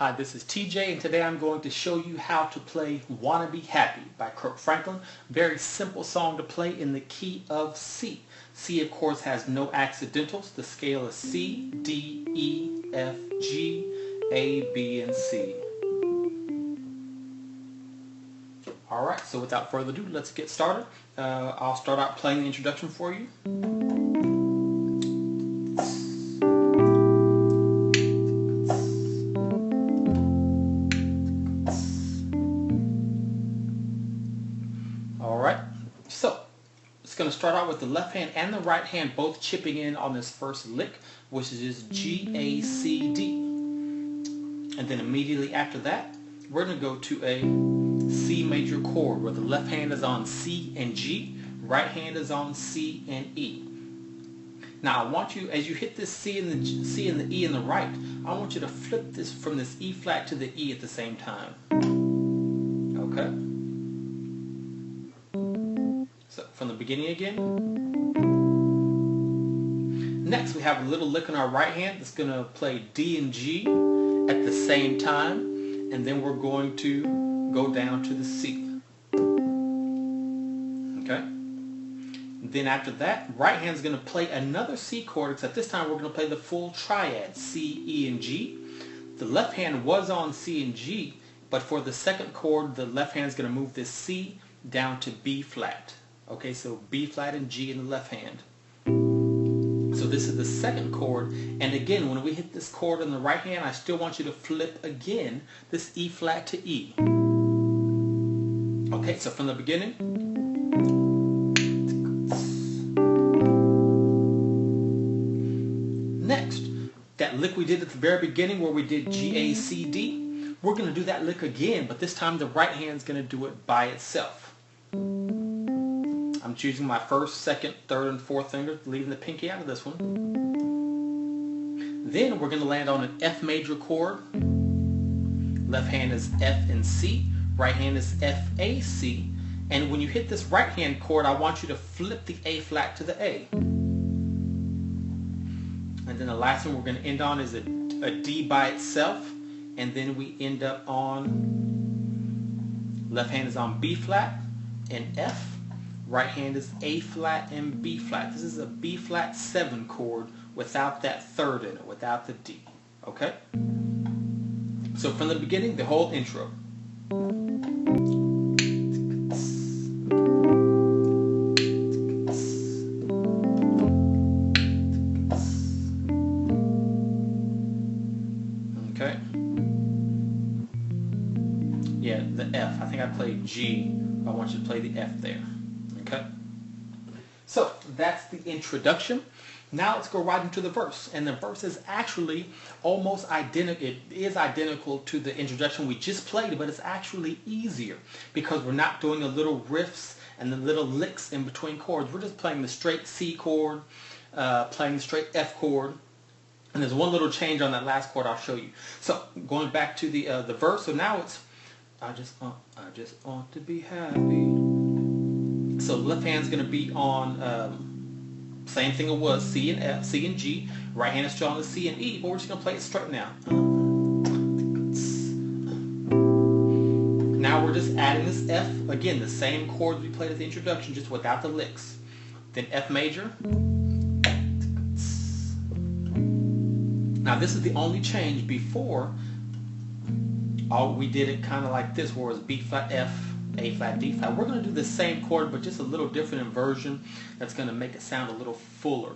Hi, this is TJ, and today I'm going to show you how to play Wanna Be Happy by Kirk Franklin. Very simple song to play in the key of C. C, of course, has no accidentals. The scale is C, D, E, F, G, A, B, and C. Alright, so without further ado, let's get started. I'll start out playing the introduction for you. Alright, so it's going to start out with the left hand and the right hand both chipping in on this first lick, which is G, A, C, D. And then immediately after that, we're going to go to a C major chord where the left hand is on C and G, right hand is on C and E. Now I want you, as you hit this C and the E in the right, I want you to flip this from this E flat to the E at the same time. Okay? So from the beginning again. Next we have a little lick on our right hand that's going to play D and G at the same time, and then we're going to go down to the C. Okay? Then after that, right hand's going to play another C chord, except this time we're going to play the full triad, C, E, and G. The left hand was on C and G, but for the second chord, the left hand's going to move this C down to B flat. Okay, so B flat and G in the left hand. So this is the second chord, and again, when we hit this chord in the right hand, I still want you to flip again this E flat to E. Okay, so from the beginning. Next, that lick we did at the very beginning where we did G, A, C, D, we're going to do that lick again, but this time the right hand's going to do it by itself. I'm choosing my first, second, third, and fourth finger, leaving the pinky out of this one. Then we're going to land on an F major chord. Left hand is F and C. Right hand is F, A, C. And when you hit this right hand chord, I want you to flip the A flat to the A. And then the last one we're going to end on is a D by itself. And then we end up on, left hand is on B flat and F. Right hand is A flat and B flat. This is a B flat 7 chord without that third in it, without the D. Okay? So from the beginning, the whole intro. Okay? Yeah, the F. I think I played G. I want you to play the F there. Okay, so that's the introduction. Now let's go right into the verse, and the verse is actually almost identical. It is identical to the introduction we just played, but it's actually easier because we're not doing the little riffs and the little licks in between chords. We're just playing the straight C chord, playing the straight F chord, and there's one little change on that last chord I'll show you. So going back to the verse, so now it's I just want to be happy. So the left hand's going to be on, same thing it was, C and F, C and G. Right hand is still on the C and E, but we're just going to play it straight now. Now we're just adding this F, again, the same chords we played at the introduction, just without the licks. Then F major. Now this is the only change. Before, we did it kind of like this, where it was B flat, F, A flat, D flat. We're going to do the same chord, but just a little different inversion that's going to make it sound a little fuller.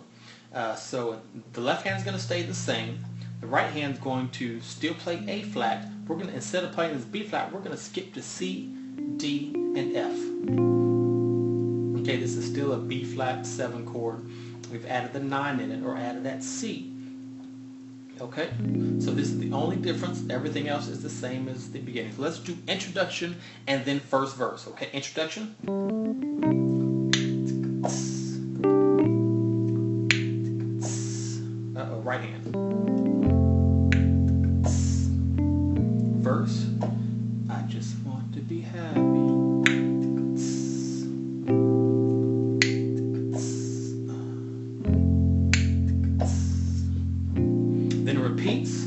So the left hand is going to stay the same. The right hand is going to still play A flat. We're going to, instead of playing this B flat, we're going to skip to C, D, and F. Okay, this is still a B flat 7 chord. We've added the 9 in it, or added that C. Okay, so this is the only difference. Everything else is the same as the beginning. So let's do introduction and then first verse. Okay, introduction. Right hand. Verse. I just want to be happy. Then repeats.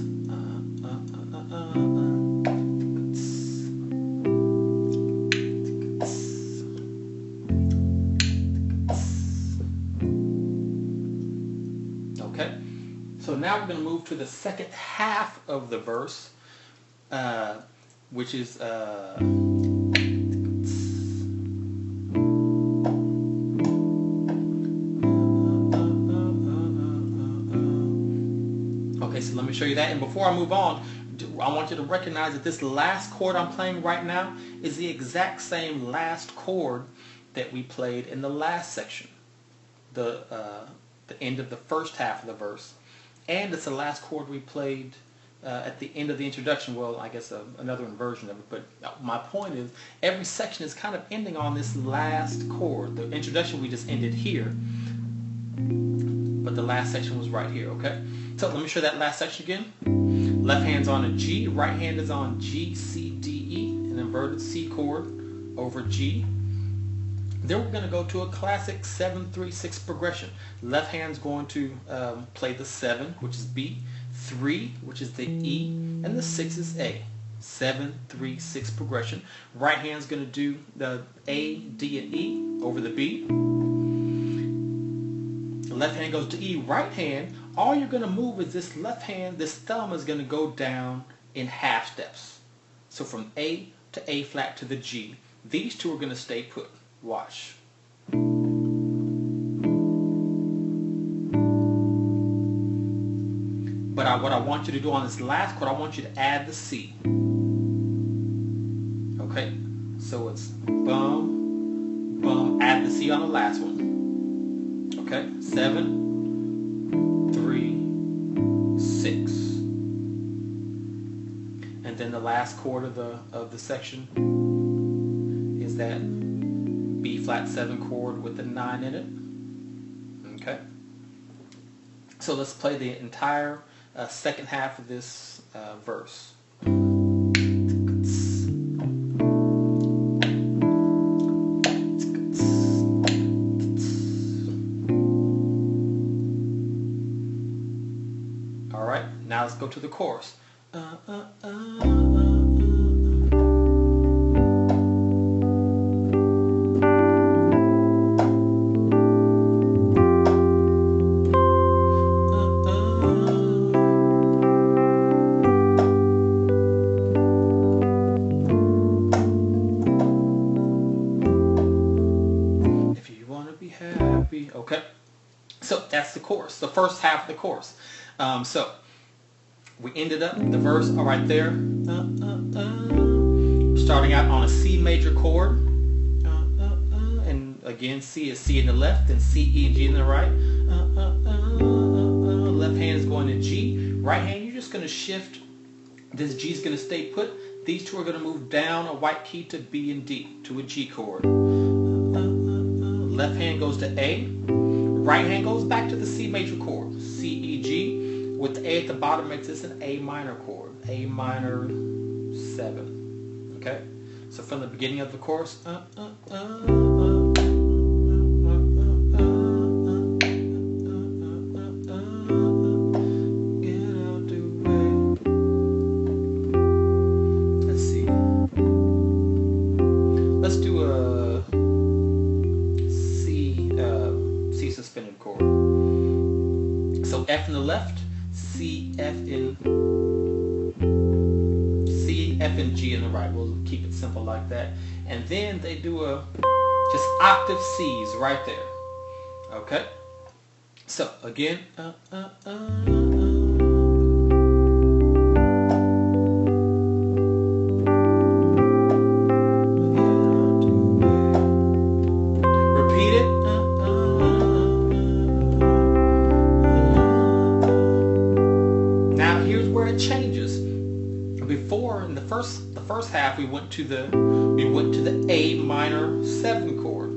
going to move to the second half of the verse, which is okay, so let me show you that. And before I move on, I want you to recognize that this last chord I'm playing right now is the exact same last chord that we played in the last section, the end of the first half of the verse, and it's the last chord we played at the end of the introduction. Well, I guess another inversion of it, but my point is every section is kind of ending on this last chord. The introduction we just ended here, but the last section was right here, okay? So let me show that last section again. Left hand's on a G, right hand is on G, C, D, E, an inverted C chord over G. Then we're going to go to a classic 7-3-6 progression. Left hand's going to play the 7, which is B, 3, which is the E, and the 6 is A. 7-3-6 progression. Right hand's going to do the A, D, and E over the B. Left hand goes to E. Right hand, all you're going to move is this left hand, this thumb is going to go down in half steps. So from A to A flat to the G. These two are going to stay put. Watch. But what I want you to do on this last chord, I want you to add the C. Okay? So it's bum, bum, add the C on the last one. Okay? 7, 3, 6. And then the last chord of the section is that B flat 7 chord with the 9 in it. Okay? So let's play the entire second half of this verse. Alright, now let's go to the chorus. Okay, so that's the chorus, the first half of the chorus. So we ended up the verse right there, starting out on a C major chord, and again C is C in the left, then C, E, and G in the right. Left hand is going to G. Right hand, you're just going to shift. This G is going to stay put. These two are going to move down a white key to B and D, to a G chord. Left hand goes to A. Right hand goes back to the C major chord, C, E, G. With the A at the bottom makes this an A minor chord, A minor 7. Okay? So from the beginning of the chorus, let's see. Let's do a C suspended chord. So F in the left, C, F in G in the right. We'll keep it simple like that. And then they do just octave C's right there. Okay? So again, repeat it. Now here's where it changes. Before in the first half we went to the A minor 7 chord,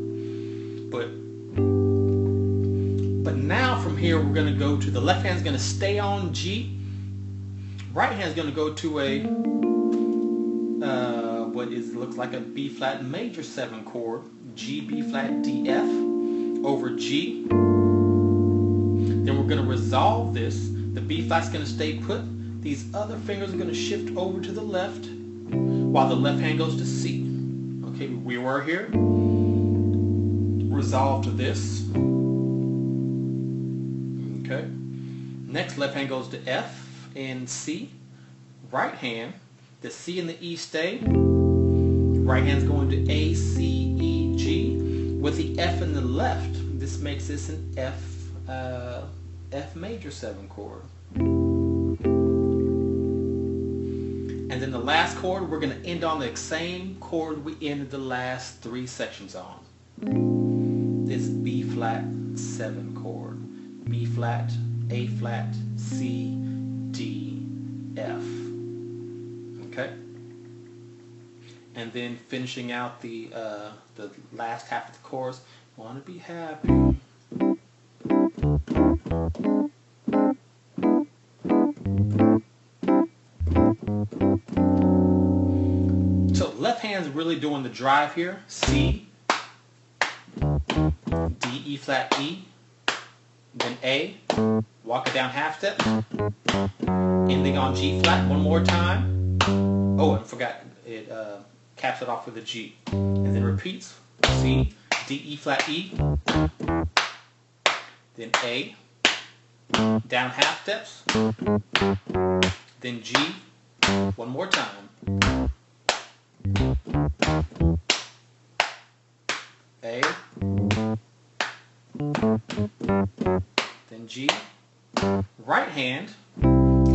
but now from here we're going to go to the left hand's going to stay on G, right hand's going to go to a looks like a B flat major 7 chord, G, B flat, D, F over G. Then we're going to resolve this. The B flat's going to stay put. These other fingers are going to shift over to the left while the left hand goes to C. Okay, we were here. Resolve to this. Okay. Next Next, left hand goes to F and C. Right hand, the C and the E stay. Right hand's going to A, C, E, G. With the F in the left, this makes this an F major 7 chord. And then the last chord, we're going to end on the same chord we ended the last 3 sections on. This B flat 7 chord. B flat, A flat, C, D, F. Okay? And then finishing out the last half of the chorus, wanna be happy. So left hand's really doing the drive here. C, D, E flat, E, then A, walk it down half step, ending on G flat one more time. Oh, I forgot, it caps it off with a G. And then repeats, C, D, E flat, E, then A, down half steps, then G, one more time, A, then G. Right hand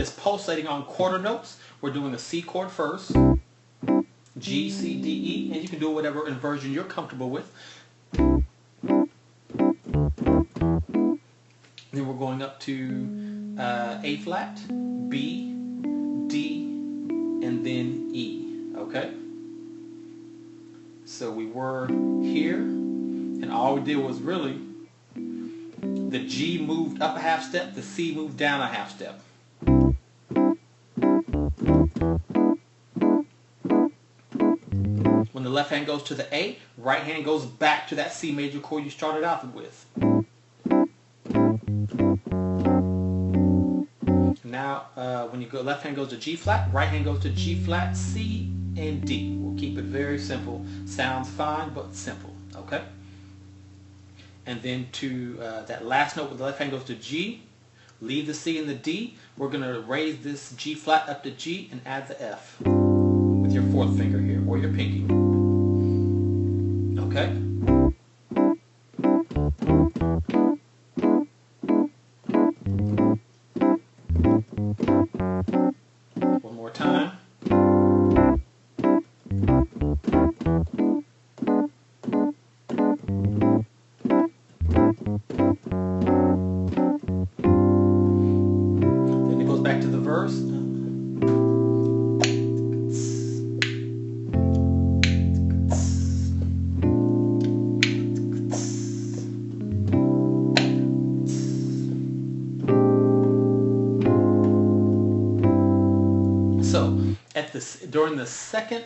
is pulsating on quarter notes. We're doing a C chord first, G, C, D, E, and you can do whatever inversion you're comfortable with. Then we're going up to A flat, B, D, and then E, okay? So we were here, and all we did was really, the G moved up a half step, the C moved down a half step. When the left hand goes to the A, right hand goes back to that C major chord you started out with. Now, when you go, left hand goes to G flat, right hand goes to G flat, C, and D. We'll keep it very simple. Sounds fine, but simple, okay? And then to that last note where the left hand goes to G, leave the C and the D. We're going to raise this G flat up to G and add the F with your 4th finger here, or your pinky. Okay? One more time. Then it goes back to the verse. So during the second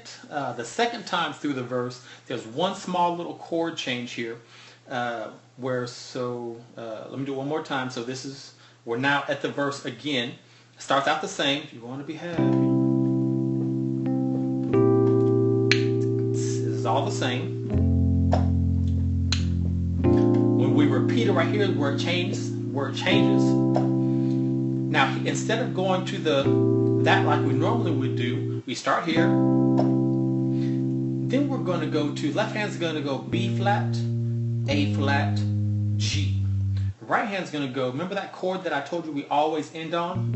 time through the verse, there's one small little chord change here, let me do it one more time. So we're now at the verse again. Starts out the same. If you want to be happy, this is all the same. When we repeat it right here, where it changes. Now, instead of going to that like we normally would do, we start here. Then we're going to go to, left hand's going to go B flat, A flat, G. Right hand's going to go, remember that chord that I told you we always end on?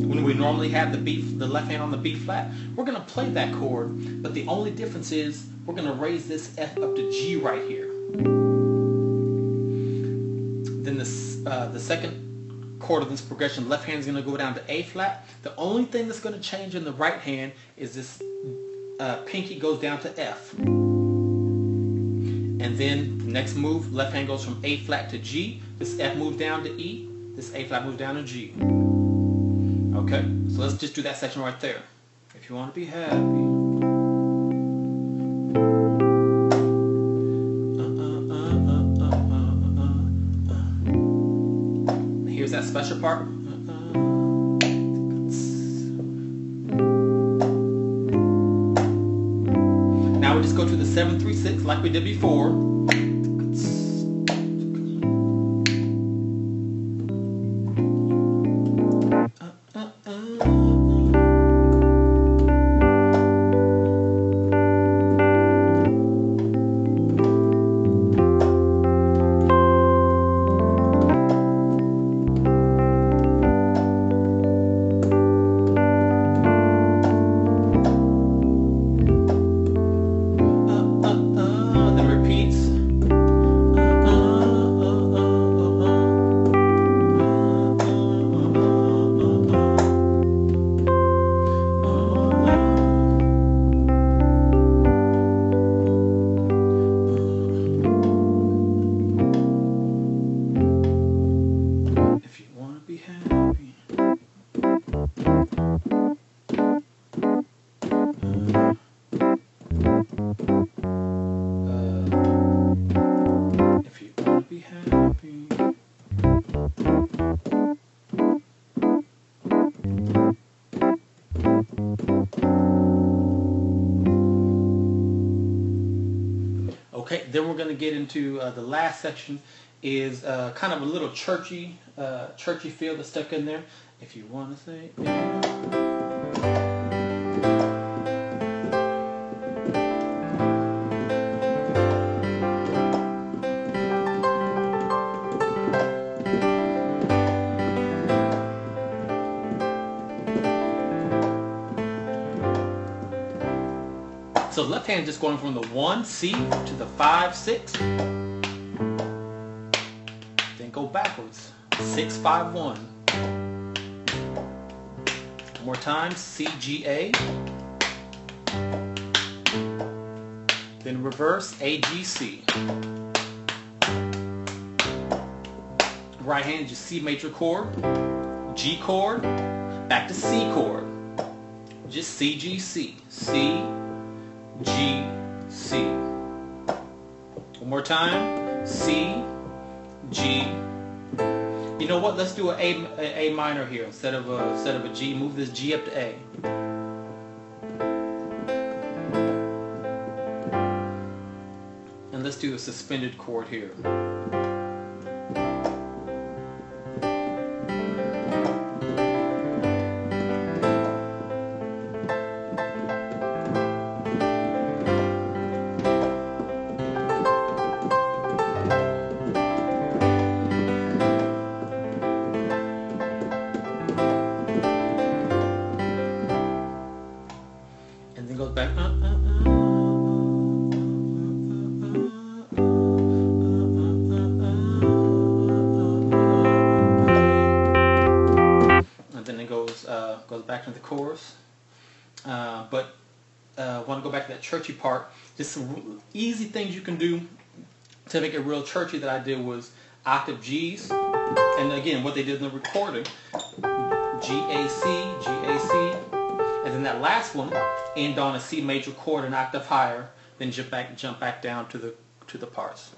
When we normally have the left hand on the B flat, we're going to play that chord, but the only difference is we're going to raise this F up to G right here. Then the second chord of this progression, left hand is going to go down to A flat. The only thing that's going to change in the right hand is this pinky goes down to F. And then the next move, left hand goes from A flat to G. This F moves down to E. This A flat moves down to G. Okay, so let's just do that section right there. If you want to be happy. Here's that special part. Now we just go to the 7-3-6 like we did before. If you wanna be happy. Okay, then we're going to get into the last section is kind of a little churchy feel that's stuck in there. If you want to say yeah. So left hand just going from the 1 C to the 5 6, then go backwards 6 5 1. One more time, C G A, then reverse A G C. Right hand just C major chord, G chord, back to C chord, just C G C, C G, C. One more time. C, G. You know what? Let's do an A minor here instead of a G. Move this G up to A. And let's do a suspended chord here. Goes back. And then it goes back to the chorus. But want to go back to that churchy part. Just some easy things you can do to make it real churchy that I did was octave G's. And again, what they did in the recording, G A C, G A C. And then that last one, end on a C major chord an octave higher, then jump back down to the parts.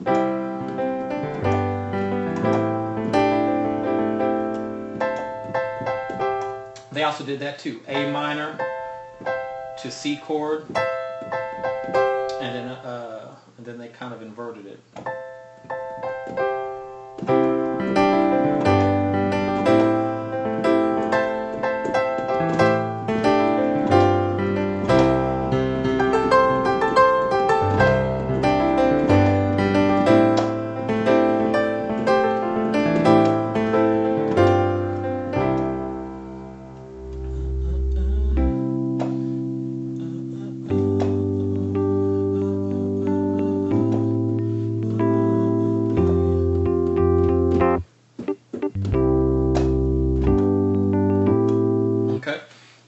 They also did that too. A minor to C chord, and then they kind of inverted it.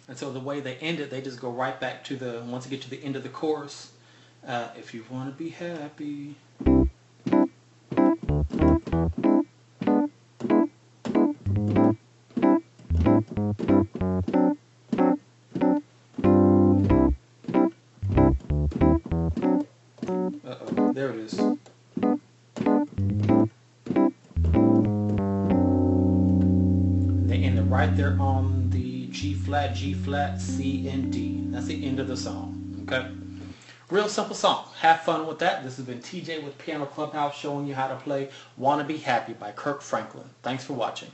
And so the way they end it, they just go right back to once you get to the end of the chorus, if you want to be happy. Uh-oh, there it is. They end it right there on the G flat, C, and D. That's the end of the song. Okay? Real simple song. Have fun with that. This has been TJ with Piano Clubhouse showing you how to play Wanna Be Happy by Kirk Franklin. Thanks for watching.